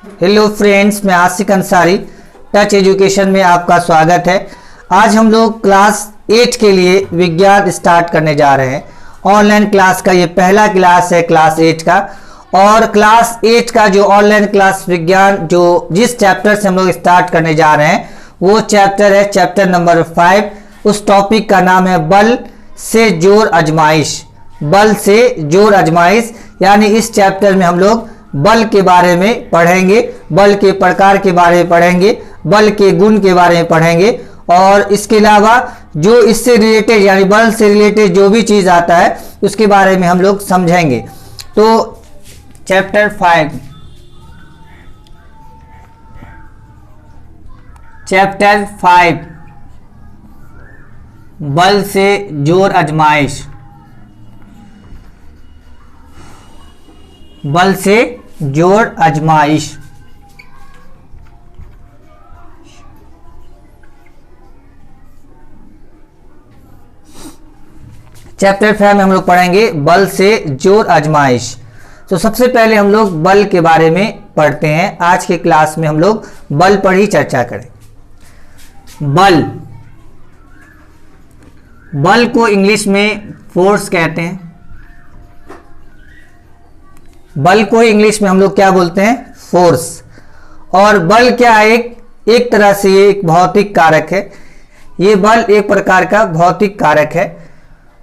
Hello friends, मैं आशिक Ansari touch education में आपका स्वागत है। आज हम लोग क्लास 8 के लिए विज्ञान स्टार्ट करने जा रहे हैं। ऑनलाइन क्लास का ये पहला क्लास है क्लास 8 का। और क्लास 8 का जो ऑनलाइन क्लास विज्ञान जो जिस चैप्टर से हम लोग स्टार्ट करने जा रहे हैं वो चैप्टर है चैप्टर नंबर 5। उस टॉपिक का नाम है बल से जोर आजमाइश। बल से जोर आजमाइश यानी इस चैप्टर में हम लोग बल के बारे में पढ़ेंगे, बल के प्रकार के बारे में पढ़ेंगे, बल के गुण के बारे में पढ़ेंगे और इसके अलावा जो इससे रिलेटेड यानी बल से रिलेटेड जो भी चीज़ आता है उसके बारे में हम लोग समझेंगे। तो चैप्टर 5 बल से जोर आजमाइश। बल से जोर आजमाइश। चैप्टर 5 में हम लोग पढ़ेंगे बल से जोर आजमाइश। तो सबसे पहले हम लोग बल के बारे में पढ़ते हैं। आज के क्लास में हम लोग बल पर ही चर्चा करें। बल को इंग्लिश में फोर्स कहते हैं। बल को इंग्लिश में हम लोग क्या बोलते हैं? फोर्स। और बल क्या है? एक तरह से ये एक भौतिक कारक है। ये बल एक प्रकार का भौतिक कारक है।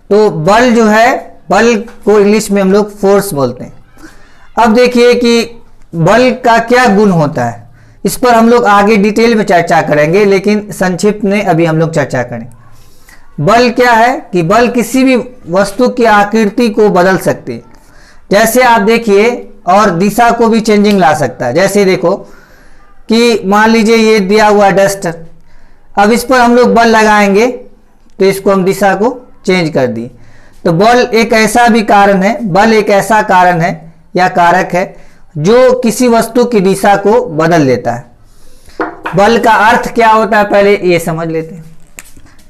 तो बल जो है, बल को इंग्लिश में हम लोग फोर्स बोलते हैं। अब देखिए कि बल का क्या गुण होता है, इस पर हम लोग आगे डिटेल में चर्चा करेंगे, लेकिन संक्षिप्त में अभी हम लोग चर्चा करें। बल क्या है कि बल किसी भी वस्तु की आकृति को बदल सकती है। जैसे आप देखिए, और दिशा को भी चेंजिंग ला सकता है। जैसे देखो कि मान लीजिए ये दिया हुआ डस्टर, अब इस पर हम लोग बल लगाएंगे तो इसको हम दिशा को चेंज कर दिए। तो बल एक ऐसा भी कारण है, बल एक ऐसा कारण है या कारक है जो किसी वस्तु की दिशा को बदल देता है। बल का अर्थ क्या होता है पहले ये समझ लेते हैं।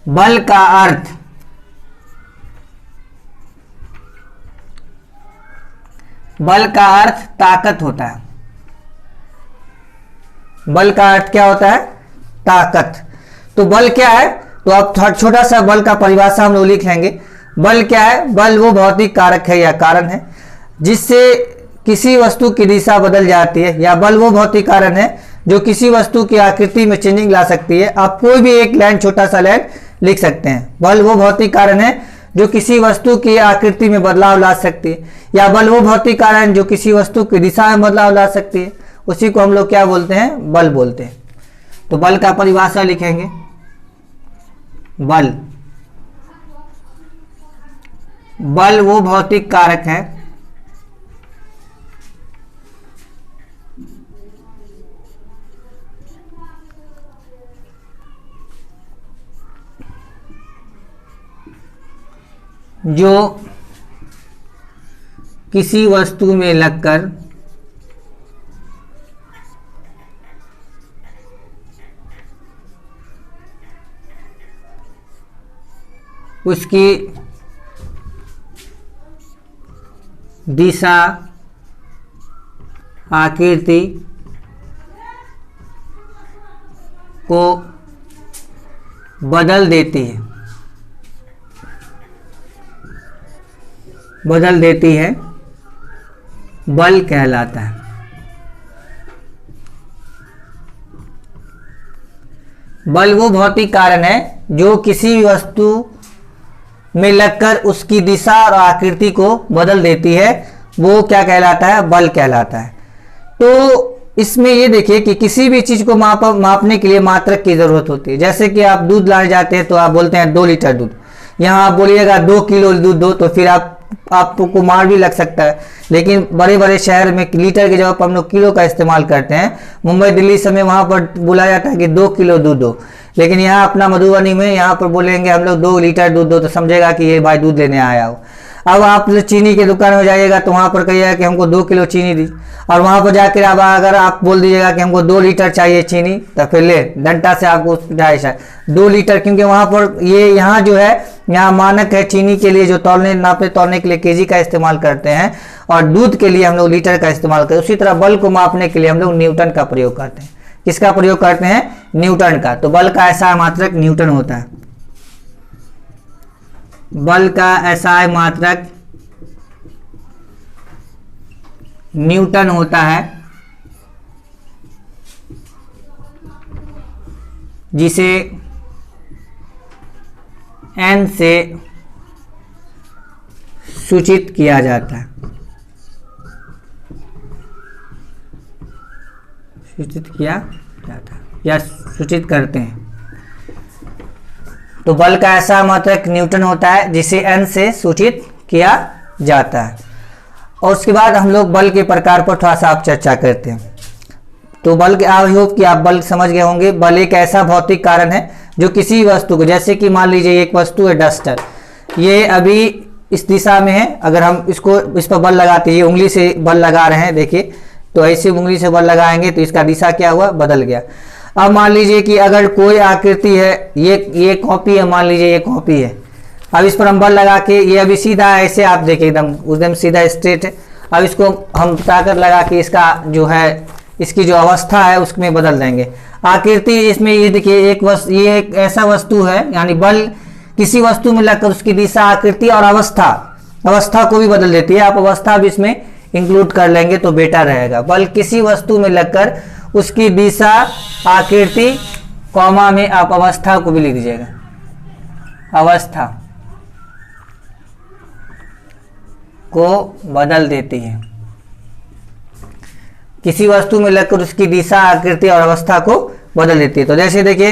बल का अर्थ ताकत होता है। बल का अर्थ क्या होता है? ताकत। तो बल क्या है? तो अब छोटा सा बल का परिभाषा हम लोग लिख लेंगे। बल क्या है? बल वो भौतिक कारक है या कारण है जिससे किसी वस्तु की दिशा बदल जाती है, या बल वो भौतिक कारण है जो किसी वस्तु की आकृति में चेंजिंग ला सकती है। आप कोई भी एक लाइन, छोटा सा लाइन लिख सकते हैं। बल वो भौतिक कारण है जो किसी वस्तु की आकृति में बदलाव ला सकती है, या बल वो भौतिक कारण जो किसी वस्तु की दिशा में बदलाव ला सकती है। उसी को हम लोग क्या बोलते हैं? बल बोलते हैं। तो बल का परिभाषा लिखेंगे। बल वो भौतिक कारक है जो किसी वस्तु में लगकर उसकी दिशा, आकृति को बदल देती है, बल कहलाता है। बल वो भौतिक कारण है जो किसी वस्तु में लगकर उसकी दिशा और आकृति को बदल देती है, वो क्या कहलाता है? बल कहलाता है। तो इसमें ये देखिए कि किसी भी चीज को मापने के लिए मात्रक की जरूरत होती है। जैसे कि आप दूध लाने जाते हैं तो आप बोलते हैं 2 लीटर दूध, यहाँ आप बोलिएगा 2 किलो दूध दो, तो फिर आपको मार भी लग सकता है। लेकिन बड़े बड़े शहर में लीटर की जगह पर हम लोग किलो का इस्तेमाल करते हैं। मुंबई दिल्ली समय वहाँ पर बोला जाता है कि 2 किलो दूध दो, लेकिन यहाँ अपना मधुबनी में यहाँ पर बोलेंगे हम लोग 2 लीटर दूध दो, तो समझेगा कि ये भाई दूध लेने आया हो। अब आप चीनी की दुकान में जाइएगा तो वहाँ पर कहिएगा कि हमको 2 किलो चीनी दी, और वहाँ पर जाकर अब अगर आप बोल दीजिएगा कि हमको 2 लीटर चाहिए चीनी, तो फिर ले डंडा से आपको 2 लीटर, क्योंकि वहाँ पर यहाँ जो है यहाँ मानक है चीनी के लिए जो तौलने के लिए केजी का इस्तेमाल करते हैं, और दूध के लिए हम लोग लीटर का इस्तेमाल करते हैं। उसी तरह बल को मापने के लिए हम लोग न्यूटन का प्रयोग करते हैं। किसका प्रयोग करते हैं? न्यूटन का। तो बल का SI मात्रक न्यूटन होता है। बल का SI मात्रक न्यूटन होता है, जिसे N से सूचित किया जाता है। सूचित किया जाता है या सूचित करते हैं। तो बल का ऐसा मात्रक न्यूटन होता है जिसे N से सूचित किया जाता है। और उसके बाद हम लोग बल के प्रकार पर थोड़ा सा आप चर्चा करते हैं। तो बल के आई होप कि आप बल समझ गए होंगे। बल एक ऐसा भौतिक कारण है जो किसी वस्तु को, जैसे कि मान लीजिए एक वस्तु है डस्टर, ये अभी इस दिशा में है, अगर हम इस पर बल लगाते हैं, ये उंगली से बल लगा रहे हैं, देखिए, तो ऐसे उंगली से बल लगाएंगे तो इसका दिशा क्या हुआ? बदल गया। अब मान लीजिए कि अगर कोई आकृति है, ये कॉपी है, मान लीजिए ये कॉपी है, अब इस पर हम बल लगा के, ये अभी सीधा है, ऐसे आप देखिए एकदम सीधा स्ट्रेट है। अब इसको हम ताकत लगा के इसका जो है, इसकी जो अवस्था है उसमें बदल देंगे। आकृति इसमें ये देखिए ये एक ऐसा वस्तु है, यानी बल किसी वस्तु में लगकर उसकी दिशा, आकृति और अवस्था को भी बदल देती है। आप अवस्था भी इसमें इंक्लूड कर लेंगे तो बेटर रहेगा। बल किसी वस्तु में लगकर उसकी दिशा, आकृति, कॉमा में आप अवस्था को भी लिख दीजिएगा, अवस्था को बदल देती है। किसी वस्तु में लगकर उसकी दिशा, आकृति और अवस्था को बदल देती है। तो जैसे देखिए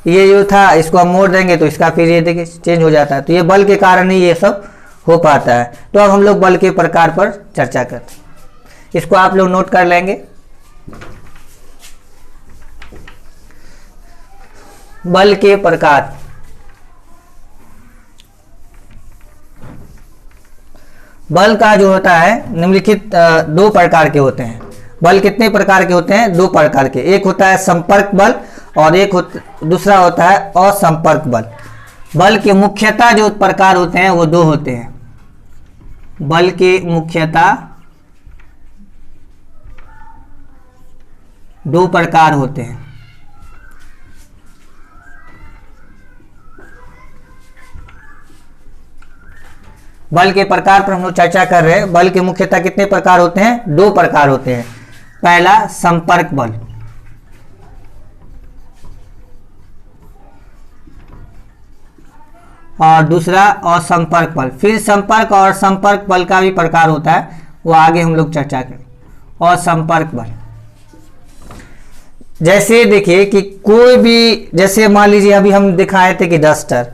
ये जो था, इसको हम मोड़ देंगे तो इसका फिर ये देखिए चेंज हो जाता है। तो ये बल के कारण ही ये सब हो पाता है। तो अब हम लोग बल के प्रकार पर चर्चा करते हैं। इसको आप लोग नोट कर लेंगे। बल के प्रकार। बल का जो होता है निम्नलिखित 2 प्रकार के होते हैं। बल कितने प्रकार के होते हैं? 2 प्रकार के। एक होता है संपर्क बल और दूसरा होता है असंपर्क बल। बल के मुख्यतः जो प्रकार होते हैं वो 2 होते हैं। बल के मुख्यतः 2 प्रकार होते हैं। बल के प्रकार पर हम लोग चर्चा कर रहे हैं। बल के मुख्यतः कितने प्रकार होते हैं? 2 प्रकार होते हैं। पहला संपर्क बल, और दूसरा असंपर्क बल। फिर संपर्क और संपर्क बल का भी प्रकार होता है, वो आगे हम लोग चर्चा करें। असंपर्क बल, जैसे देखिए कि कोई भी, जैसे मान लीजिए अभी हम दिखाए थे कि डस्टर,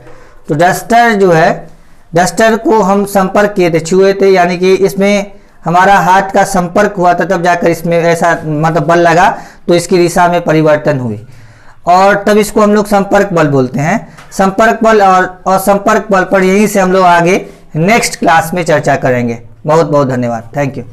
तो डस्टर जो है, डस्टर को हम संपर्क किए थे, छुए थे, यानी कि इसमें हमारा हाथ का संपर्क हुआ था, तब जाकर इसमें ऐसा मतलब बल लगा तो इसकी दिशा में परिवर्तन हुई, और तब इसको हम लोग संपर्क बल बोलते हैं। संपर्क बल और असंपर्क बल पर यहीं से हम लोग आगे नेक्स्ट क्लास में चर्चा करेंगे। बहुत बहुत धन्यवाद। Thank you.